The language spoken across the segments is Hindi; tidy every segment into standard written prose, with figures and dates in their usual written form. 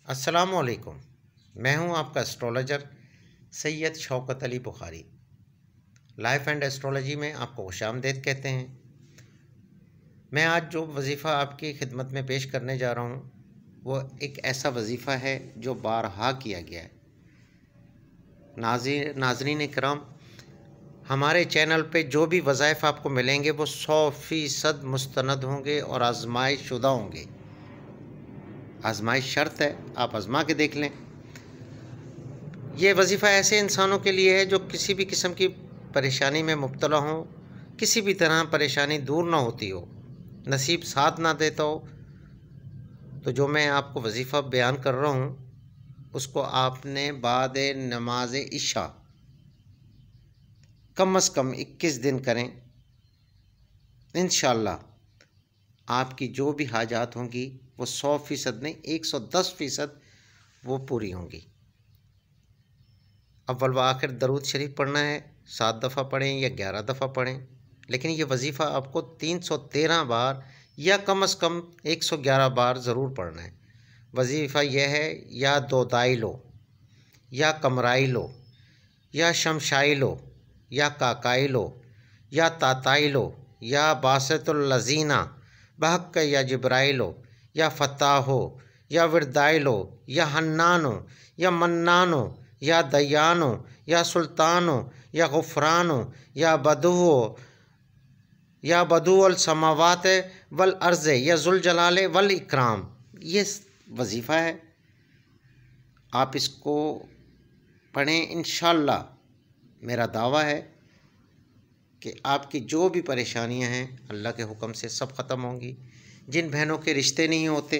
अस्सलामुअलैकुम। मैं हूं आपका astrologer Syed Shaukat Ali Bukhari. Life and astrology में आपको खुशामदीद कहते हैं। मैं आज जो वजीफ़ा आपकी खिदमत में पेश करने जा रहा हूं वो एक ऐसा वजीफ़ा है जो बारहा किया गया है। नाज़रीन इकराम, हमारे चैनल पे जो भी वज़ाइफ आपको मिलेंगे वो 100% मुस्तनद होंगे और आजमाइश शुदा होंगे। आजमाइश शर्त है, आप आजमा के देख लें। ये वजीफ़ा ऐसे इंसानों के लिए है जो किसी भी किस्म की परेशानी में मुब्तला हों, किसी भी तरह परेशानी दूर ना होती हो, नसीब साथ ना देता हो। तो जो मैं आपको वजीफ़ा बयान कर रहा हूँ उसको आपने बाद नमाज इशा कम से कम 21 दिन करें। इंशाअल्लाह आपकी जो भी हाजात होंगी वो 100% नहीं 110% वो पूरी होंगी। अव्वल व आखिर दरूद शरीफ पढ़ना है, 7 दफ़ा पढ़ें या 11 दफ़ा पढ़ें, लेकिन ये वजीफ़ा आपको 313 बार या कम से कम 111 बार ज़रूर पढ़ना है। वजीफ़ा यह है, या दोदाई लो, या कमराई लो, या शमशाई लो, या काकाई लो, या ताताई लो, या बासतुल लज़ीना बहक या जिब्राइलो, या फ़ताहो, या विरदाइलो, या हन्नानो, या मन्नानो, या दयानो, या सुल्तानो, या गुफ़रानो, या बदुओ, या बदुअल समावात वल अर्ज़, या जुल जलाले वल इकराम। ये वजीफ़ा है, आप इसको पढ़ें। इंशाअल्लाह मेरा दावा है कि आपकी जो भी परेशानियां हैं अल्लाह के हुक्म से सब ख़त्म होंगी। जिन बहनों के रिश्ते नहीं होते,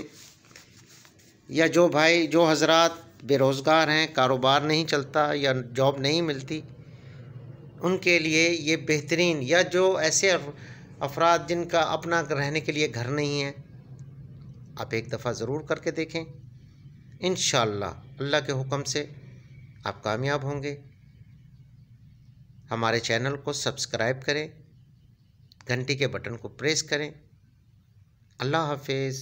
या जो भाई जो हजरात बेरोज़गार हैं, कारोबार नहीं चलता या जॉब नहीं मिलती, उनके लिए ये बेहतरीन, या जो ऐसे अफराद जिनका अपना रहने के लिए घर नहीं है, आप एक दफ़ा ज़रूर करके देखें। इंशाअल्लाह अल्लाह के हुक्म से आप कामयाब होंगे। हमारे चैनल को सब्सक्राइब करें, घंटी के बटन को प्रेस करें। अल्लाह हाफिज़।